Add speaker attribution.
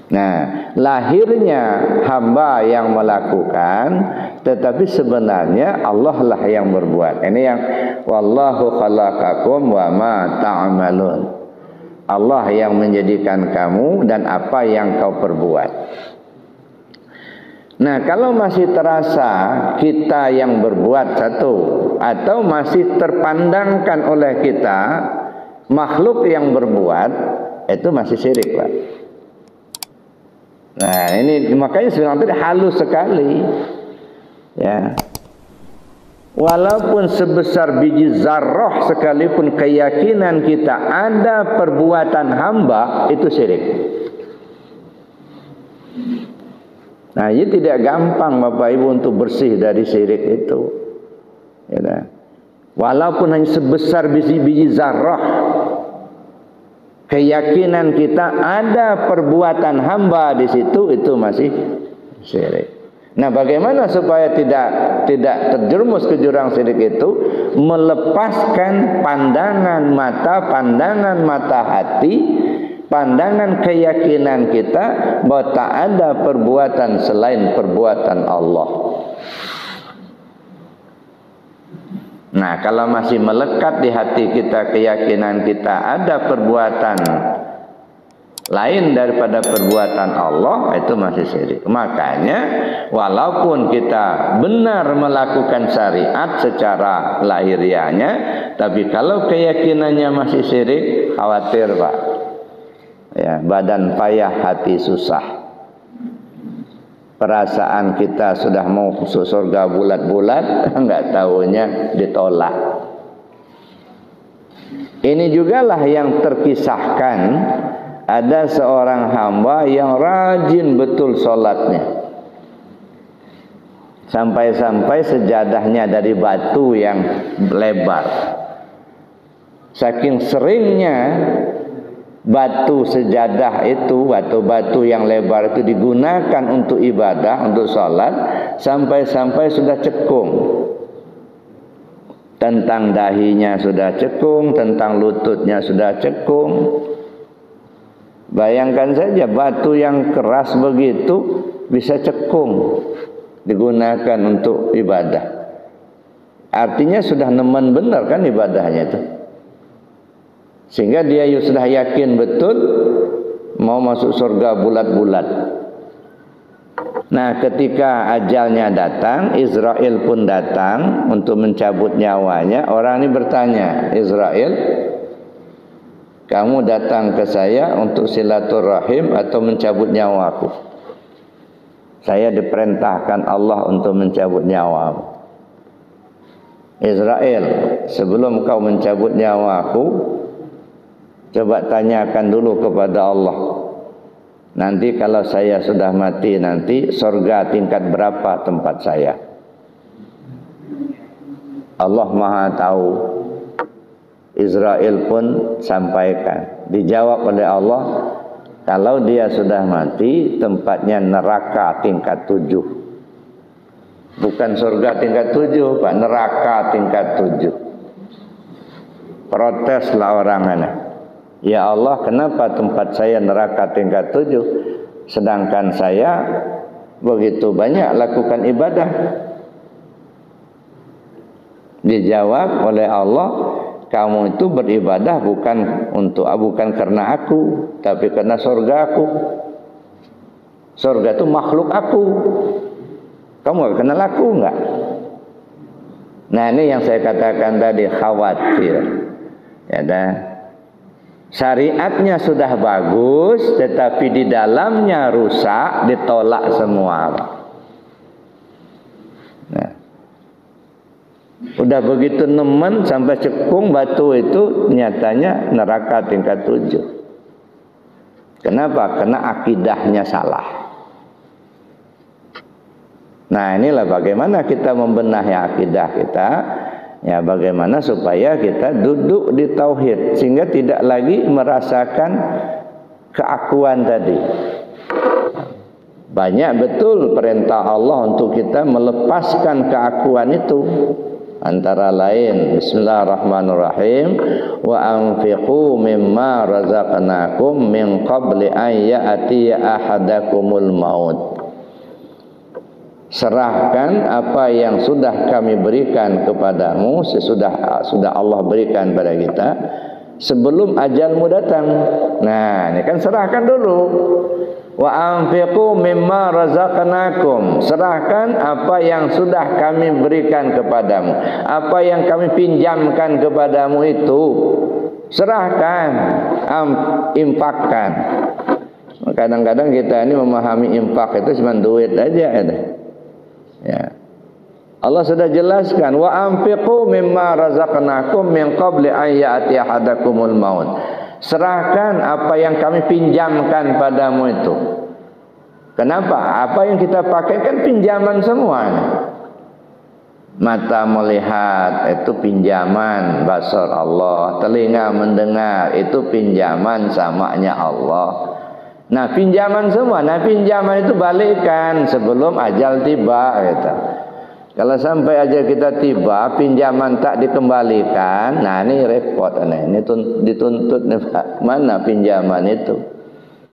Speaker 1: Nah, lahirnya hamba yang melakukan, tetapi sebenarnya Allah lah yang berbuat. Ini yang wallahu khalaqakum wa ma ta'malun. Allah yang menjadikan kamu dan apa yang kau perbuat. Nah, kalau masih terasa kita yang berbuat satu, atau masih terpandangkan oleh kita makhluk yang berbuat, itu masih syirik, Pak. Nah, ini makanya sebenarnya halus sekali, ya. Walaupun sebesar biji zarrah sekalipun keyakinan kita ada perbuatan hamba, itu syirik. Nah, ini tidak gampang Bapak Ibu untuk bersih dari syirik itu, ya. Walaupun hanya sebesar biji zarrah, keyakinan kita ada perbuatan hamba di situ, itu masih syirik. Nah, bagaimana supaya tidak terjerumus ke jurang syirik itu? Melepaskan pandangan mata hati, pandangan keyakinan kita bahwa tak ada perbuatan selain perbuatan Allah. Nah, kalau masih melekat di hati kita keyakinan kita ada perbuatan lain daripada perbuatan Allah, itu masih syirik. Makanya walaupun kita benar melakukan syariat secara lahiriahnya, tapi kalau keyakinannya masih syirik, khawatir, Pak. Ya, badan payah, hati susah. Perasaan kita sudah mau masuk surga bulat-bulat, enggak tahunya ditolak. Ini jugalah yang terkisahkan, ada seorang hamba yang rajin betul sholatnya, sampai-sampai sejadahnya dari batu yang lebar. Saking seringnya batu sejadah itu, batu-batu yang lebar itu digunakan untuk ibadah, untuk sholat, sampai-sampai sudah cekung. Tentang dahinya sudah cekung, tentang lututnya sudah cekung. Bayangkan saja batu yang keras begitu bisa cekung digunakan untuk ibadah. Artinya sudah nemen benar kan ibadahnya itu. Sehingga dia sudah yakin betul mau masuk surga bulat-bulat. Nah, ketika ajalnya datang, Israel pun datang untuk mencabut nyawanya. Orang ini bertanya, Israel, kamu datang ke saya untuk silaturahim atau mencabut nyawaku? Saya diperintahkan Allah untuk mencabut nyawamu. Israel, sebelum kau mencabut nyawaku, coba tanyakan dulu kepada Allah. Nanti kalau saya sudah mati nanti, surga tingkat berapa tempat saya? Allah Maha tahu. Israel pun sampaikan. Dijawab oleh Allah, kalau dia sudah mati, tempatnya neraka tingkat 7. Bukan surga tingkat 7, Pak, neraka tingkat 7. Proteslah orang ini. Ya Allah, kenapa tempat saya neraka tingkat 7, sedangkan saya begitu banyak lakukan ibadah? Dijawab oleh Allah, kamu itu beribadah bukan karena aku, tapi karena surga aku. Surga itu makhluk aku. Kamu gak kenal aku enggak? Nah, ini yang saya katakan tadi, khawatir. Ya dah. Syariatnya sudah bagus, tetapi di dalamnya rusak, ditolak semua. Nah, udah begitu nemen sampai cekung batu itu, nyatanya neraka tingkat 7. Kenapa? Karena akidahnya salah. Nah, inilah bagaimana kita membenahi akidah kita. Ya, bagaimana supaya kita duduk di tauhid sehingga tidak lagi merasakan keakuan tadi. Banyak betul perintah Allah untuk kita melepaskan keakuan itu. Antara lain bismillahirrahmanirrahim wa anfiqu mimma razaqnakum min qabli an ya'tiya ahadakumul maut. Serahkan apa yang sudah kami berikan kepadamu, sudah Allah berikan pada kita sebelum ajalmu datang. Nah, ini kan serahkan dulu. Wa anfiqu mimma razaqnakum. Serahkan apa yang sudah kami berikan kepadamu, apa yang kami pinjamkan kepadamu itu serahkan, infakkan. Kadang-kadang kita ini memahami infak itu cuma duit aja ya. Allah sudah jelaskan wa anfiqu mimma razaqnakum min qabli an ya'tiya ahadakumul maut. Serahkan apa yang kami pinjamkan padamu itu. Kenapa? Apa yang kita pakai kan pinjaman semua. Mata melihat itu pinjaman basar Allah, telinga mendengar itu pinjaman samanya Allah. Nah, pinjaman semua. Nah, pinjaman itu balikkan sebelum ajal tiba gitu. Kalau sampai aja kita tiba, pinjaman tak dikembalikan, nah ini repot. Ini dituntut nih Pak. Mana pinjaman itu?